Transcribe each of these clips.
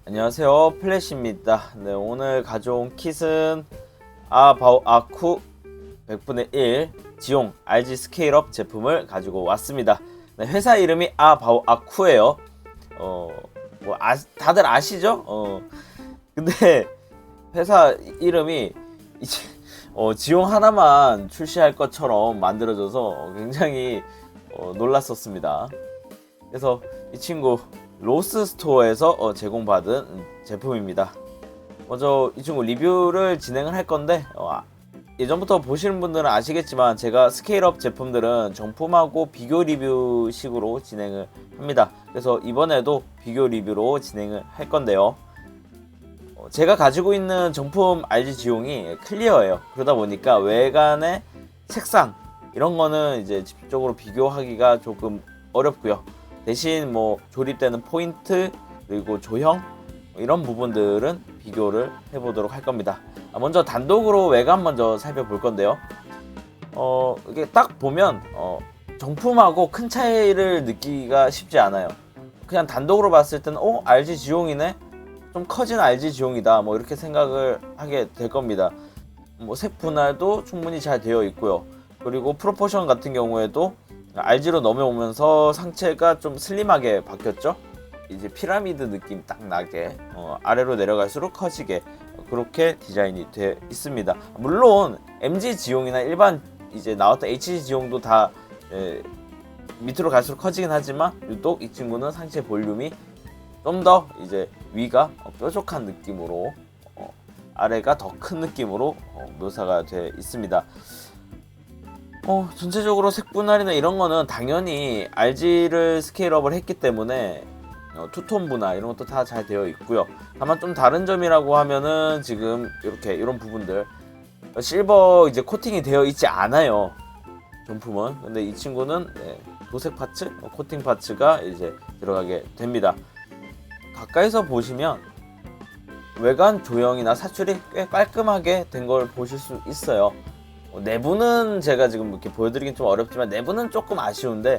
안녕하세요, 플래시입니다. 네, 오늘 가져온 킷은 아바오 아쿠 100분의 1 지용 RG 스케일업 제품을 가지고 왔습니다. 네, 회사 이름이 아바오 아쿠예요. 다들 아시죠? 근데 회사 이름이 이제 지용 하나만 출시할 것처럼 만들어져서 굉장히 놀랐었습니다. 그래서 이 친구 로스 스토어에서 제공받은 제품입니다. 먼저 이 친구 리뷰를 진행을 할 건데 예전부터 보시는 분들은 아시겠지만 제가 스케일업 제품들은 정품하고 비교 리뷰식으로 진행을 합니다. 그래서 이번에도 비교 리뷰로 진행을 할 건데요. 제가 가지고 있는 정품 RG 지용이 클리어예요. 그러다 보니까 외관의 색상 이런 거는 이제 직접적으로 비교하기가 조금 어렵고요. 대신 뭐 조립되는 포인트 그리고 조형 이런 부분들은 비교를 해보도록 할 겁니다. 먼저 단독으로 외관 먼저 살펴볼 건데요. 이게 딱 보면 정품하고 큰 차이를 느끼기가 쉽지 않아요. 그냥 단독으로 봤을 때는 RG 지용이네, 좀 커진 RG 지용이다, 뭐 이렇게 생각을 하게 될 겁니다. 뭐 색 분할도 충분히 잘 되어 있고요. 그리고 프로포션 같은 경우에도 RG로 넘어오면서 상체가 좀 슬림하게 바뀌었죠. 이제 피라미드 느낌 딱 나게 아래로 내려갈수록 커지게 그렇게 디자인이 되어 있습니다. 물론 MG 지용이나 일반 이제 나왔던 HG 지용도 다 밑으로 갈수록 커지긴 하지만 유독 이 친구는 상체 볼륨이 좀 더 이제 위가 뾰족한 느낌으로 아래가 더 큰 느낌으로 묘사가 되어 있습니다. 전체적으로 색 분할이나 이런 거는 당연히 RG를 스케일업을 했기 때문에 투톤 분할 이런 것도 다 잘 되어 있고요. 다만 좀 다른 점이라고 하면은 지금 이렇게 이런 부분들 실버 이제 코팅이 되어 있지 않아요, 정품은. 근데 이 친구는 도색 파츠, 코팅 파츠가 이제 들어가게 됩니다. 가까이서 보시면 외관 조형이나 사출이 꽤 깔끔하게 된 걸 보실 수 있어요. 내부는 제가 지금 이렇게 보여드리긴 좀 어렵지만 내부는 조금 아쉬운데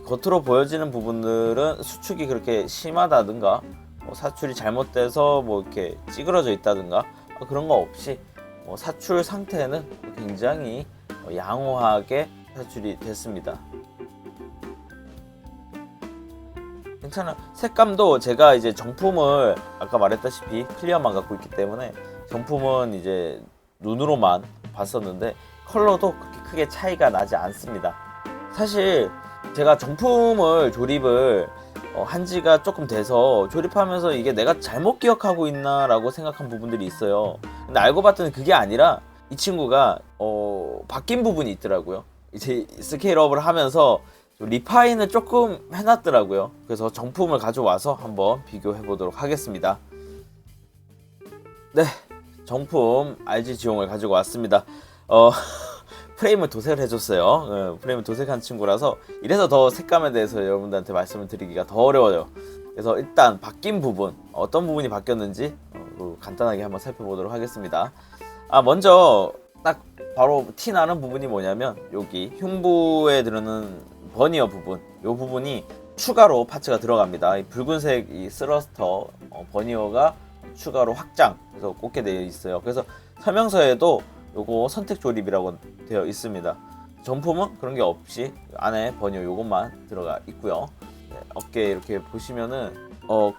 겉으로 보여지는 부분들은 수축이 그렇게 심하다든가 사출이 잘못돼서 뭐 이렇게 찌그러져 있다든가 그런 거 없이 사출 상태는 굉장히 양호하게 사출이 됐습니다. 괜찮아. 색감도 제가 이제 정품을 아까 말했다시피 클리어만 갖고 있기 때문에 정품은 이제 눈으로만 봤었는데 컬러도 그렇게 크게 차이가 나지 않습니다. 사실 제가 정품을 조립을 한 지가 조금 돼서 조립하면서 이게 내가 잘못 기억하고 있나 라고 생각한 부분들이 있어요. 근데 알고 봤더니 그게 아니라 이 친구가 바뀐 부분이 있더라고요. 이제 스케일업을 하면서 리파인을 조금 해놨더라고요. 그래서 정품을 가져와서 한번 비교해 보도록 하겠습니다. 네, 정품 RG 지용을 가지고 왔습니다. 프레임을 도색을 해줬어요. 프레임을 도색한 친구라서 이래서 더 색감에 대해서 여러분들한테 말씀을 드리기가 더 어려워요. 그래서 일단 바뀐 부분, 어떤 부분이 바뀌었는지 간단하게 한번 살펴보도록 하겠습니다. 먼저 딱 바로 티 나는 부분이 뭐냐면 여기 흉부에 들어있는 버니어 부분, 이 부분이 추가로 파츠가 들어갑니다. 이 붉은색 이 스러스터 버니어가 추가로 확장, 그래서 꽂게 되어 있어요. 그래서 설명서에도 요거 선택 조립이라고 되어 있습니다. 정품은 그런 게 없이 안에 버니어 요것만 들어가 있고요. 어깨 이렇게 보시면은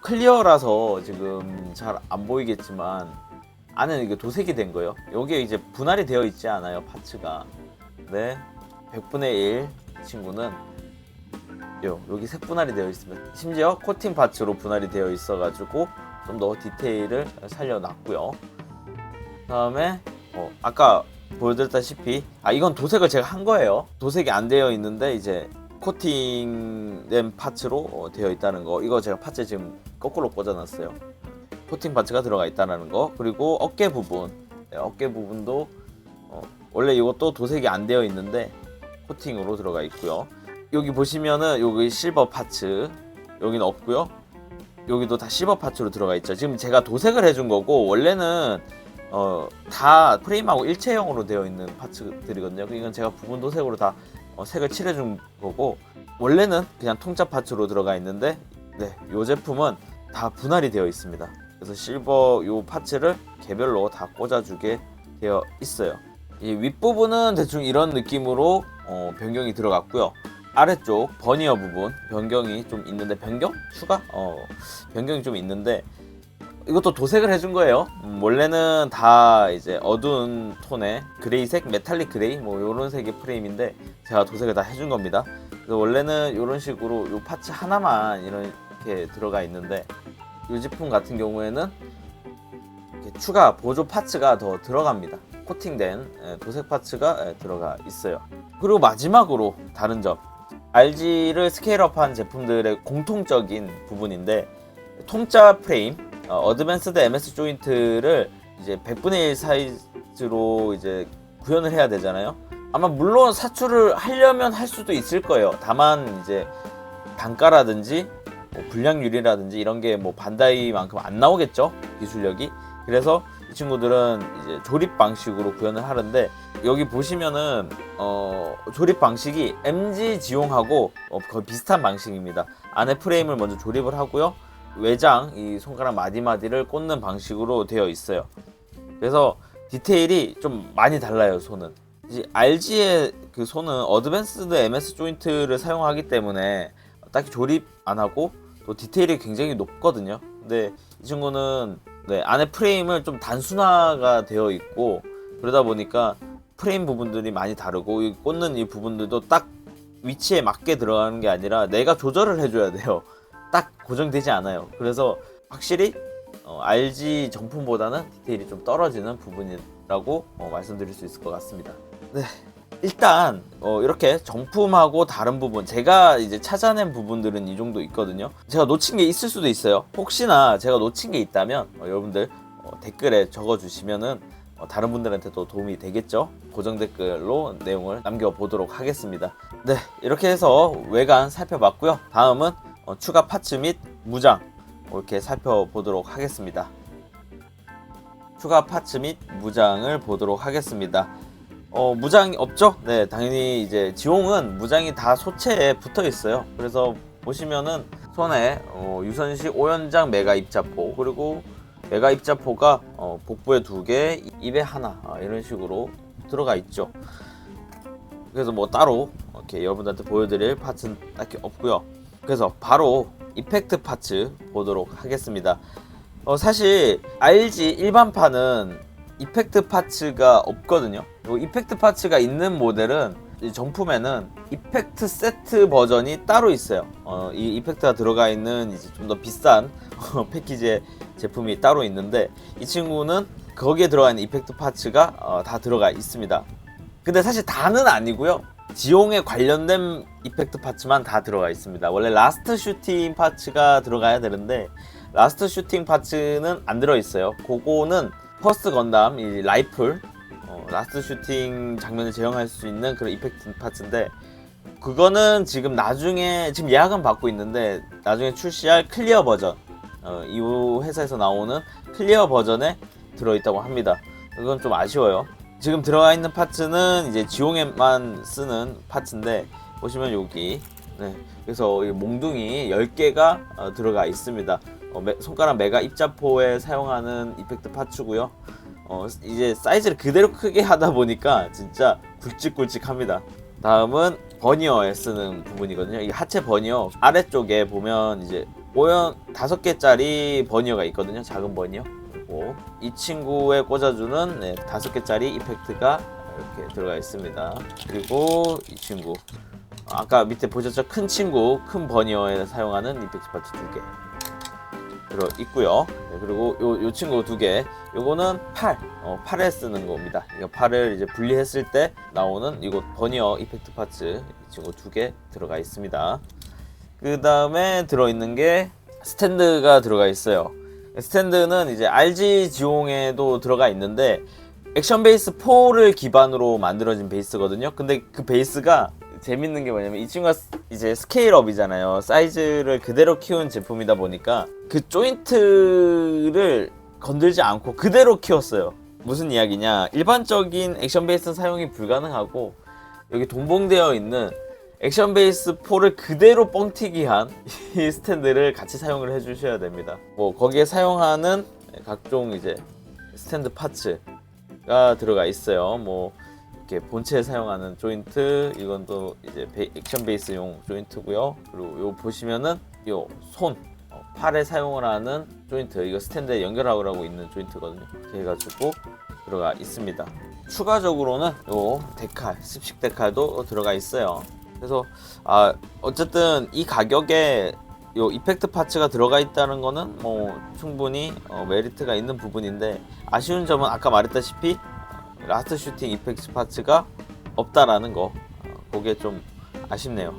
클리어라서 지금 잘 안 보이겠지만 안에는 이게 도색이 된 거예요. 여기에 이제 분할이 되어 있지 않아요, 파츠가. 네, 100분의 1 친구는 여기 색 분할이 되어 있습니다. 심지어 코팅 파츠로 분할이 되어 있어가지고 좀 더 디테일을 살려놨고요. 다음에 아까 보여드렸다시피 이건 도색을 제가 한 거예요. 도색이 안 되어 있는데 이제 코팅된 파츠로 되어 있다는 거. 이거 제가 파츠 지금 거꾸로 꽂아놨어요. 코팅 파츠가 들어가 있다는 거. 그리고 어깨 부분, 어깨 부분도 원래 이것도 도색이 안 되어 있는데 코팅으로 들어가 있고요. 여기 보시면은 여기 실버 파츠 여기는 없고요. 여기도 다 실버 파츠로 들어가 있죠. 지금 제가 도색을 해준 거고 원래는 다 프레임하고 일체형으로 되어 있는 파츠들이거든요. 이건 제가 부분 도색으로 다 색을 칠해준 거고 원래는 그냥 통짜 파츠로 들어가 있는데 이 제품은 다 분할이 되어 있습니다. 그래서 실버 요 파츠를 개별로 다 꽂아주게 되어 있어요. 이 윗부분은 대충 이런 느낌으로 변경이 들어갔고요. 아래쪽 버니어 부분 변경이 좀 있는데, 추가? 변경이 좀 있는데, 이것도 도색을 해준 거예요. 원래는 다 이제 어두운 톤의 그레이색, 메탈릭 그레이 뭐 요런 색의 프레임인데 제가 도색을 다 해준 겁니다. 그래서 원래는 요런 식으로 요 파츠 하나만 이렇게 들어가 있는데, 이 제품 같은 경우에는 이렇게 추가 보조 파츠가 더 들어갑니다. 코팅된 도색 파츠가 들어가 있어요. 그리고 마지막으로 다른 점, RG를 스케일업한 제품들의 공통적인 부분인데, 통짜 프레임, 어드밴스드 MS 조인트를 이제 100분의 1 사이즈로 이제 구현을 해야 되잖아요. 아마 물론 사출을 하려면 할 수도 있을 거예요. 다만 이제 단가라든지 뭐 불량률이라든지 이런 게 뭐 반다이만큼 안 나오겠죠, 기술력이. 그래서 이 친구들은 이제 조립 방식으로 구현을 하는데, 여기 보시면은 조립 방식이 MG 지용하고 거의 비슷한 방식입니다. 안에 프레임을 먼저 조립을 하고요, 외장 이 손가락 마디마디를 꽂는 방식으로 되어 있어요. 그래서 디테일이 좀 많이 달라요. 손은 이제 RG의 그 손은 어드밴스드 MS 조인트를 사용하기 때문에 딱히 조립 안 하고 또 디테일이 굉장히 높거든요. 근데 이 친구는 안에 프레임을 좀 단순화가 되어 있고, 그러다 보니까 프레임 부분들이 많이 다르고, 이 꽂는 이 부분들도 딱 위치에 맞게 들어가는 게 아니라 내가 조절을 해줘야 돼요. 딱 고정되지 않아요. 그래서 확실히 RG 정품보다는 디테일이 좀 떨어지는 부분이라고 말씀드릴 수 있을 것 같습니다. 네, 일단 이렇게 정품하고 다른 부분, 제가 이제 찾아낸 부분들은 이 정도 있거든요. 제가 놓친 게 있을 수도 있어요. 혹시나 제가 놓친 게 있다면 여러분들 댓글에 적어주시면은 다른 분들한테도 도움이 되겠죠. 고정 댓글로 내용을 남겨보도록 하겠습니다. 네, 이렇게 해서 외관 살펴봤고요. 다음은 추가 파츠 및 무장 이렇게 살펴보도록 하겠습니다. 추가 파츠 및 무장을 보도록 하겠습니다. 무장이 없죠? 네, 당연히 이제 지용은 무장이 다 소체에 붙어 있어요. 그래서 보시면은 손에 유선식 5연장 메가 입자포, 그리고 메가 입자포가 복부에 2개, 입에 하나, 이런 식으로 들어가 있죠. 그래서 뭐 따로 이렇게 여러분들한테 보여드릴 파츠는 딱히 없고요. 그래서 바로 이펙트 파츠 보도록 하겠습니다. 사실 RG 일반판은 이펙트 파츠가 없거든요. 이펙트 파츠가 있는 모델은 정품에는 이펙트 세트 버전이 따로 있어요. 이 이펙트가 들어가 있는 이제 좀 더 비싼 패키지의 제품이 따로 있는데, 이 친구는 거기에 들어가 있는 이펙트 파츠가 다 들어가 있습니다. 근데 사실 다는 아니고요. 지용에 관련된 이펙트 파츠만 다 들어가 있습니다. 원래 라스트 슈팅 파츠가 들어가야 되는데 라스트 슈팅 파츠는 안 들어있어요. 그거는 퍼스트 건담 이 라이플 라스트 슈팅 장면을 재현할 수 있는 그런 이펙트 파츠인데, 그거는 지금 예약은 받고 있는데 나중에 출시할 클리어 버전, 이 회사에서 나오는 클리어 버전에 들어있다고 합니다. 그건 좀 아쉬워요. 지금 들어가 있는 파츠는 이제 지용에만 쓰는 파츠인데, 보시면 여기 그래서 이 몽둥이 10개가 들어가 있습니다. 손가락 메가 입자포에 사용하는 이펙트 파츠고요. 이제 사이즈를 그대로 크게 하다 보니까 진짜 굵직굵직합니다. 다음은 버니어에 쓰는 부분이거든요. 이 하체 버니어 아래쪽에 보면 이제 5개짜리 버니어가 있거든요. 작은 버니어. 그리고 이 친구에 꽂아주는 5개짜리 이펙트가 이렇게 들어가 있습니다. 그리고 이 친구, 아까 밑에 보셨죠? 큰 친구, 큰 버니어에 사용하는 이펙트 파츠 2개 들어 있고요. 그리고 요 친구 2개, 요거는 팔에 쓰는 겁니다. 이거 팔을 이제 분리했을 때 나오는 이거 버니어 이펙트 파츠, 이 친구 2개 들어가 있습니다. 그 다음에 들어있는 게 스탠드가 들어가 있어요. 스탠드는 이제 RG 지용에도 들어가 있는데 액션 베이스 4를 기반으로 만들어진 베이스거든요. 근데 그 베이스가 재밌는 게 뭐냐면, 이 친구가 이제 스케일업이잖아요. 사이즈를 그대로 키운 제품이다 보니까 그 조인트를 건들지 않고 그대로 키웠어요. 무슨 이야기냐, 일반적인 액션 베이스 사용이 불가능하고 여기 동봉되어 있는 액션 베이스 4를 그대로 뻥튀기한 이 스탠드를 같이 사용을 해주셔야 됩니다. 뭐 거기에 사용하는 각종 이제 스탠드 파츠가 들어가 있어요. 뭐 이렇게 본체에 사용하는 조인트, 이건 또 이제 액션 베이스용 조인트고요. 그리고 요 보시면은 요 손, 팔에 사용을 하는 조인트, 이거 스탠드에 연결하고 있는 조인트거든요. 이렇게 해가지고 들어가 있습니다. 추가적으로는 요 데칼, 습식 데칼도 들어가 있어요. 그래서 어쨌든 이 가격에 요 이펙트 파츠가 들어가 있다는 거는 뭐 충분히 메리트가 있는 부분인데, 아쉬운 점은 아까 말했다시피 라스트 슈팅 이펙트 파츠가 없다라는 거, 그게 좀 아쉽네요.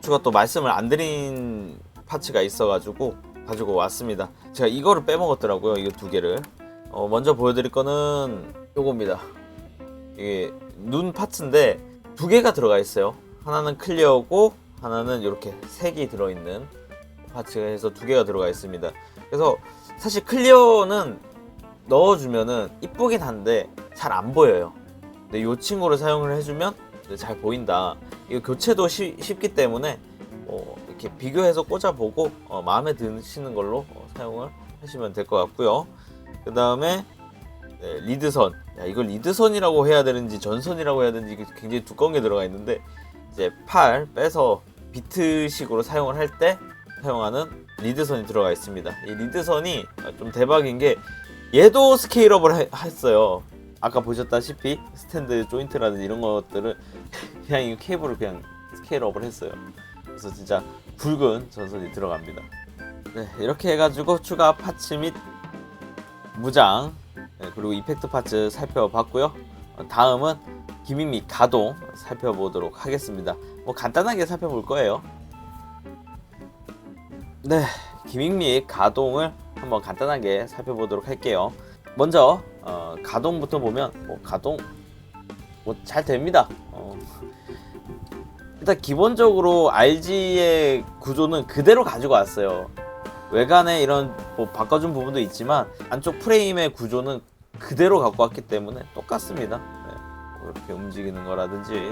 제가 또 말씀을 안 드린 파츠가 있어가지고 가지고 왔습니다. 제가 이거를 빼먹었더라고요. 이거 두 개를. 먼저 보여드릴 거는 요겁니다. 이게 눈 파츠인데 두 개가 들어가 있어요. 하나는 클리어고 하나는 이렇게 색이 들어있는 파츠가 해서 두 개가 들어가 있습니다. 그래서 사실 클리어는 넣어주면은 이쁘긴 한데 잘 안 보여요. 근데 이 친구를 사용을 해주면 잘 보인다. 이거 교체도 쉽기 때문에 이렇게 비교해서 꽂아보고 마음에 드시는 걸로 사용을 하시면 될 것 같고요. 그 다음에 리드선. 이걸 리드선이라고 해야 되는지 전선이라고 해야 되는지 굉장히 두꺼운 게 들어가 있는데, 이제 팔 빼서 비트식으로 사용을 할 때 사용하는 리드선이 들어가 있습니다. 이 리드선이 좀 대박인 게 얘도 스케일업을 했어요. 아까 보셨다시피 스탠드 조인트라든지 이런 것들을 그냥 이 케이블을 그냥 스케일업을 했어요. 그래서 진짜 굵은 전선이 들어갑니다. 네, 이렇게 해가지고 추가 파츠 및 무장, 그리고 이펙트 파츠 살펴봤고요. 다음은 기믹 및 가동 살펴보도록 하겠습니다. 뭐 간단하게 살펴볼 거예요. 네, 기믹 및 가동을 한번 간단하게 살펴보도록 할게요. 먼저 가동부터 보면 가동 잘 됩니다. 일단 기본적으로 RG의 구조는 그대로 가지고 왔어요. 외관에 이런 바꿔준 부분도 있지만 안쪽 프레임의 구조는 그대로 갖고 왔기 때문에 똑같습니다. 네. 이렇게 움직이는 거라든지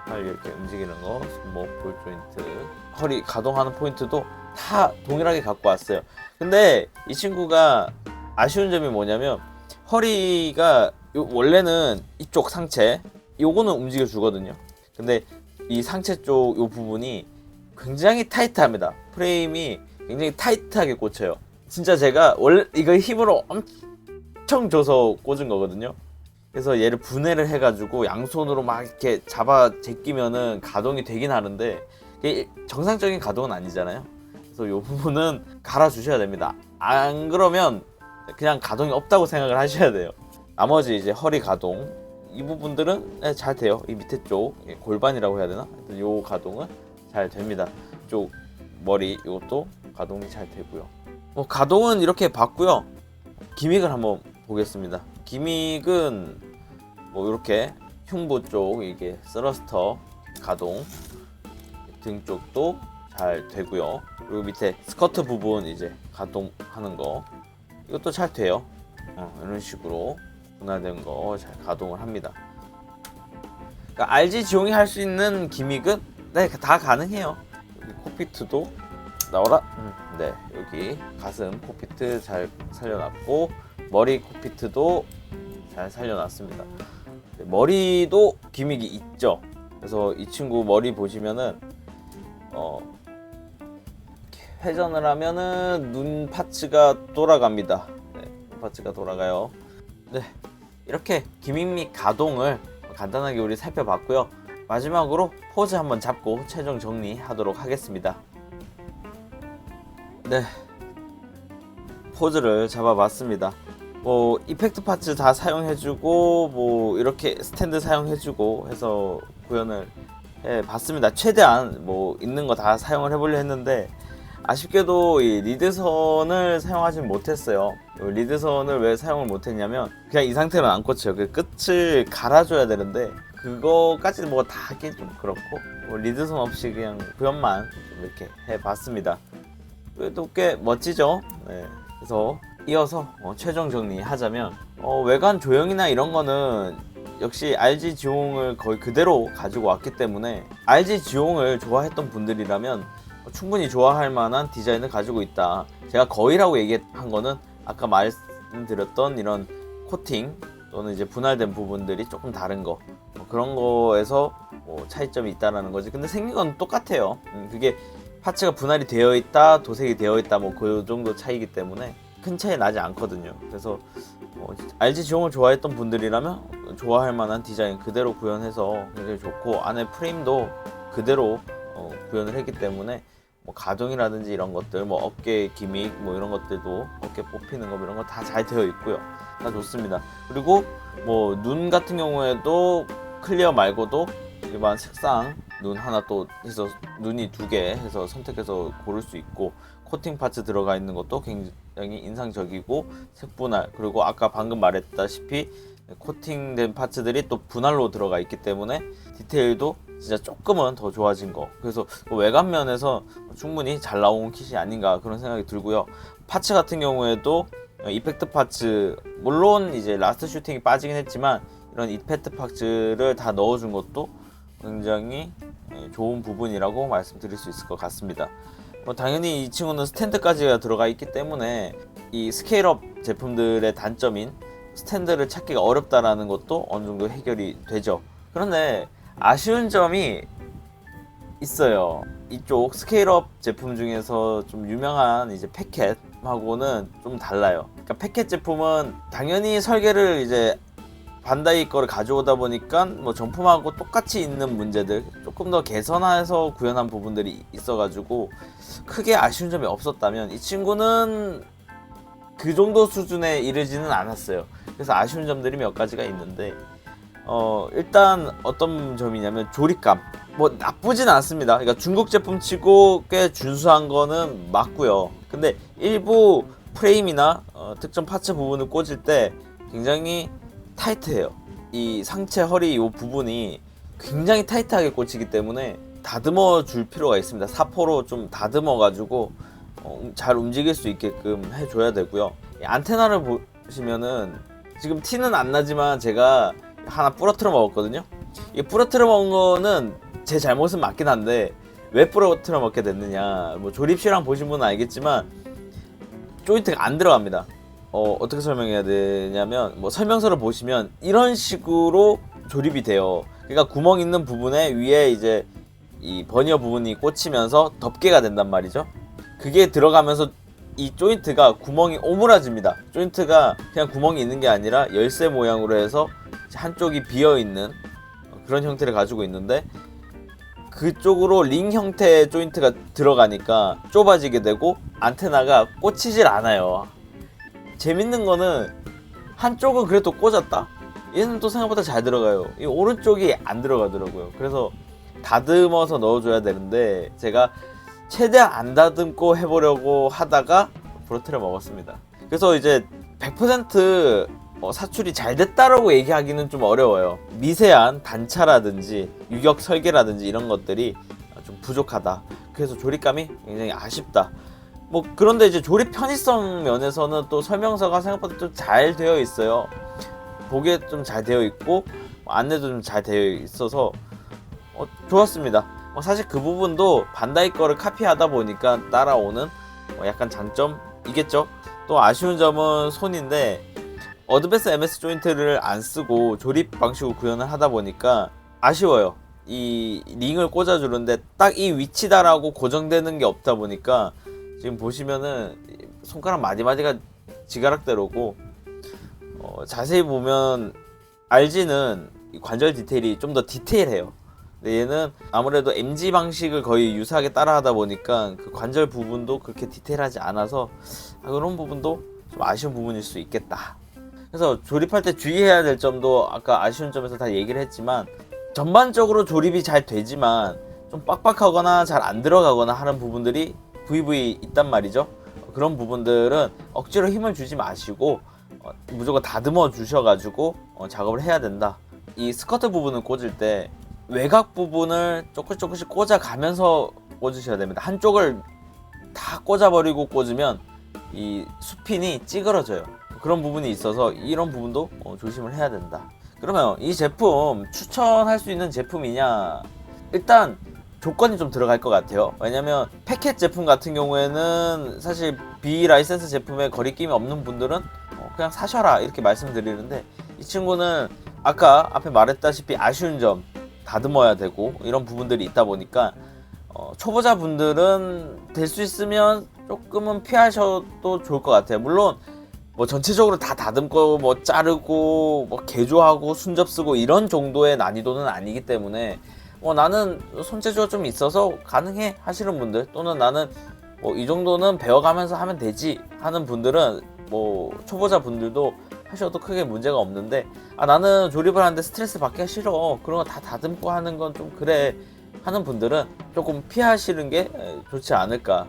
팔 이렇게 움직이는 거, 손목, 볼 조인트, 허리 가동하는 포인트도 다 동일하게 갖고 왔어요. 근데 이 친구가 아쉬운 점이 뭐냐면 허리가 원래는 이쪽 상체 요거는 움직여 주거든요. 근데 이 상체 쪽 요 부분이 굉장히 타이트합니다. 프레임이 굉장히 타이트하게 꽂혀요. 진짜 제가 원래 이거 힘으로 엄청 줘서 꽂은 거거든요. 그래서 얘를 분해를 해가지고 양손으로 막 이렇게 잡아 제끼면은 가동이 되긴 하는데 이게 정상적인 가동은 아니잖아요. 그래서 이 부분은 갈아주셔야 됩니다. 안 그러면 그냥 가동이 없다고 생각을 하셔야 돼요. 나머지 이제 허리 가동 이 부분들은 잘 돼요. 이 밑에 쪽 골반이라고 해야 되나? 이 가동은 잘 됩니다. 쪽 머리 이것도 가동이 잘 되고요. 가동은 이렇게 봤고요. 기믹을 한번 보겠습니다. 기믹은 이렇게 흉부 쪽 이게 스러스터 가동, 등 쪽도 잘 되고요. 그리고 밑에 스커트 부분 이제 가동하는 거 이것도 잘 돼요. 이런 식으로 분할된 거 잘 가동을 합니다. 그러니까 RG 지용이 할 수 있는 기믹은 다 가능해요. 여기 코피트도 나와라. 네, 여기 가슴 코피트 잘 살려놨고 머리 코피트도 잘 살려놨습니다. 머리도 기믹이 있죠. 그래서 이 친구 머리 보시면은 회전을 하면은 눈 파츠가 돌아갑니다. 네, 눈 파츠가 돌아가요. 네, 이렇게 기믹 및 가동을 간단하게 우리 살펴봤고요. 마지막으로 포즈 한번 잡고 최종 정리하도록 하겠습니다. 네, 포즈를 잡아봤습니다. 이펙트 파츠 다 사용해주고 이렇게 스탠드 사용해주고 해서 구현을 해봤습니다. 최대한 있는 거 다 사용을 해보려 했는데 아쉽게도 이 리드선을 사용하진 못했어요. 리드선을 왜 사용을 못했냐면 그냥 이 상태는 안 꽂혀요. 그 끝을 갈아줘야 되는데 그거까지 다 하긴 좀 그렇고 리드선 없이 그냥 구현만 좀 이렇게 해봤습니다. 그래도 꽤 멋지죠. 네. 그래서 이어서 최종 정리하자면 외관 조형이나 이런 거는 역시 RG 지용을 거의 그대로 가지고 왔기 때문에 RG 지용을 좋아했던 분들이라면 충분히 좋아할 만한 디자인을 가지고 있다. 제가 거의라고 얘기한 거는 아까 말씀드렸던 이런 코팅 또는 이제 분할된 부분들이 조금 다른 거 그런 거에서 차이점이 있다라는 거지. 근데 생긴 건 똑같아요. 그게 파츠가 분할이 되어 있다, 도색이 되어 있다, 뭐 그 정도 차이기 때문에 큰 차이 나지 않거든요. 그래서 RG 지용을 좋아했던 분들이라면 좋아할 만한 디자인 그대로 구현해서 굉장히 좋고, 안에 프레임도 그대로 구현을 했기 때문에 뭐 가동이라든지 이런 것들, 뭐 어깨 기믹 뭐 이런 것들도 어깨 뽑히는 거 이런 거 다 잘 되어 있고요. 다 좋습니다. 그리고 뭐 눈 같은 경우에도 클리어 말고도 일반 색상 눈 하나 또 해서 눈이 2개 해서 선택해서 고를 수 있고, 코팅 파츠 들어가 있는 것도 굉장히 인상적이고 색분할, 그리고 아까 방금 말했다시피 코팅된 파츠들이 또 분할로 들어가 있기 때문에 디테일도 진짜 조금은 더 좋아진 거. 그래서 외관면에서 충분히 잘 나온 kit이 아닌가 그런 생각이 들고요. 파츠 같은 경우에도 이펙트 파츠, 물론 이제 라스트 슈팅이 빠지긴 했지만 이런 이펙트 파츠를 다 넣어준 것도 굉장히 좋은 부분이라고 말씀드릴 수 있을 것 같습니다. 당연히 이 친구는 스탠드까지가 들어가 있기 때문에 이 스케일업 제품들의 단점인 스탠드를 찾기가 어렵다라는 것도 어느 정도 해결이 되죠. 그런데 아쉬운 점이 있어요. 이쪽 스케일업 제품 중에서 좀 유명한 이제 패켓하고는 좀 달라요. 그러니까 패켓 제품은 당연히 설계를 이제 반다이 거를 가져오다 보니까 뭐 정품하고 똑같이 있는 문제들 조금 더 개선해서 구현한 부분들이 있어가지고 크게 아쉬운 점이 없었다면, 이 친구는 그 정도 수준에 이르지는 않았어요. 그래서 아쉬운 점들이 몇 가지가 있는데, 일단 어떤 점이냐면 조립감. 뭐 나쁘진 않습니다. 그러니까 중국 제품 치고 꽤 준수한 거는 맞고요. 근데 일부 프레임이나 특정 파츠 부분을 꽂을 때 굉장히 타이트해요. 이 상체 허리 이 부분이 굉장히 타이트하게 꽂히기 때문에 다듬어 줄 필요가 있습니다. 사포로 좀 다듬어 가지고 잘 움직일 수 있게끔 해줘야 되고요. 이 안테나를 보시면은 지금 티는 안 나지만 제가 하나 부러뜨려 먹었거든요. 이 부러뜨려 먹은 거는 제 잘못은 맞긴 한데 왜 부러뜨려 먹게 됐느냐, 뭐 조립실랑 보신 분은 알겠지만 조인트가 안 들어갑니다. 어떻게 설명해야 되냐면, 뭐 설명서를 보시면 이런 식으로 조립이 돼요. 그러니까 구멍 있는 부분에 위에 이제 이 버니어 부분이 꽂히면서 덮개가 된단 말이죠. 그게 들어가면서 이 조인트가 구멍이 오므라집니다. 조인트가 그냥 구멍이 있는 게 아니라 열쇠 모양으로 해서 한쪽이 비어있는 그런 형태를 가지고 있는데, 그쪽으로 링 형태의 조인트가 들어가니까 좁아지게 되고 안테나가 꽂히질 않아요. 재밌는 거는 한쪽은 그래도 꽂았다? 얘는 또 생각보다 잘 들어가요. 이 오른쪽이 안 들어가더라고요. 그래서 다듬어서 넣어줘야 되는데 제가 최대한 안 다듬고 해보려고 하다가 부러뜨려 먹었습니다. 그래서 이제 100% 사출이 잘 됐다라고 얘기하기는 좀 어려워요. 미세한 단차라든지 유격 설계라든지 이런 것들이 좀 부족하다. 그래서 조립감이 굉장히 아쉽다. 뭐 그런데 이제 조립 편의성 면에서는 또 설명서가 생각보다 좀 잘 되어 있어요. 보기에 좀 잘 되어 있고 안내도 좀 잘 되어 있어서 좋았습니다. 사실 그 부분도 반다이 거를 카피하다 보니까 따라오는 약간 장점이겠죠. 또 아쉬운 점은 손인데, 어드밴스 MS 조인트를 안 쓰고 조립 방식으로 구현을 하다 보니까 아쉬워요. 이 링을 꽂아주는데 딱 이 위치다라고 고정되는 게 없다 보니까 지금 보시면은 손가락 마디마디가 지가락대로고, 자세히 보면 RG는 관절 디테일이 좀 더 디테일해요. 근데 얘는 아무래도 MG 방식을 거의 유사하게 따라하다 보니까 그 관절 부분도 그렇게 디테일하지 않아서 그런 부분도 좀 아쉬운 부분일 수 있겠다. 그래서 조립할 때 주의해야 될 점도 아까 아쉬운 점에서 다 얘기를 했지만, 전반적으로 조립이 잘 되지만 좀 빡빡하거나 잘 안 들어가거나 하는 부분들이 VV 있단 말이죠. 그런 부분들은 억지로 힘을 주지 마시고 무조건 다듬어 주셔가지고 작업을 해야 된다. 이 스커트 부분을 꽂을 때 외곽 부분을 조금씩 꽂아가면서 꽂으셔야 됩니다. 한쪽을 다 꽂아버리고 꽂으면 이 수핀이 찌그러져요. 그런 부분이 있어서 이런 부분도 조심을 해야 된다. 그러면 이 제품 추천할 수 있는 제품이냐? 일단 조건이 좀 들어갈 것 같아요. 왜냐면 패켓 제품 같은 경우에는 사실 비라이센스 제품에 거리낌이 없는 분들은 그냥 사셔라 이렇게 말씀드리는데, 이 친구는 아까 앞에 말했다시피 아쉬운 점 다듬어야 되고 이런 부분들이 있다 보니까 초보자 분들은 될 수 있으면 조금은 피하셔도 좋을 것 같아요. 물론 뭐 전체적으로 다 다듬고 뭐 자르고 뭐 개조하고 순접 쓰고 이런 정도의 난이도는 아니기 때문에 나는 손재주가 좀 있어서 가능해 하시는 분들, 또는 나는 뭐 이 정도는 배워가면서 하면 되지 하는 분들은 뭐 초보자 분들도 하셔도 크게 문제가 없는데, 나는 조립을 하는데 스트레스 받기가 싫어, 그런 거 다 다듬고 하는 건 좀 그래 하는 분들은 조금 피하시는 게 좋지 않을까.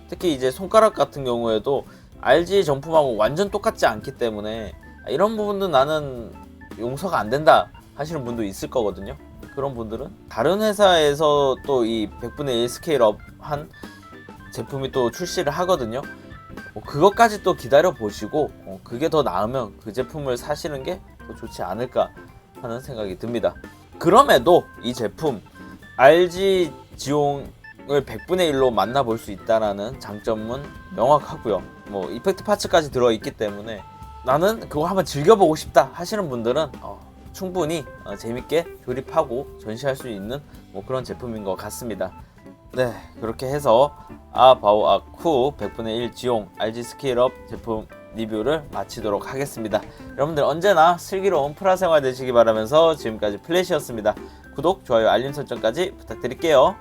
특히 이제 손가락 같은 경우에도 RG 정품하고 완전 똑같지 않기 때문에 이런 부분도 나는 용서가 안 된다 하시는 분도 있을 거거든요. 그런 분들은 다른 회사에서 또 이 100분의 1 스케일업 한 제품이 또 출시를 하거든요. 그것까지 또 기다려 보시고 그게 더 나으면 그 제품을 사시는 게 더 좋지 않을까 하는 생각이 듭니다. 그럼에도 이 제품 RG 지용을 100분의 1로 만나볼 수 있다는 장점은 명확하고요. 뭐 이펙트 파츠까지 들어있기 때문에 나는 그거 한번 즐겨보고 싶다 하시는 분들은 충분히 재밌게 조립하고 전시할 수 있는 뭐 그런 제품인 것 같습니다. 네, 그렇게 해서 아바오아쿠 100분의 1 지용 RG 스케일업 제품 리뷰를 마치도록 하겠습니다. 여러분들 언제나 슬기로운 프라 생활 되시기 바라면서 지금까지 플래시였습니다. 구독, 좋아요, 알림 설정까지 부탁드릴게요.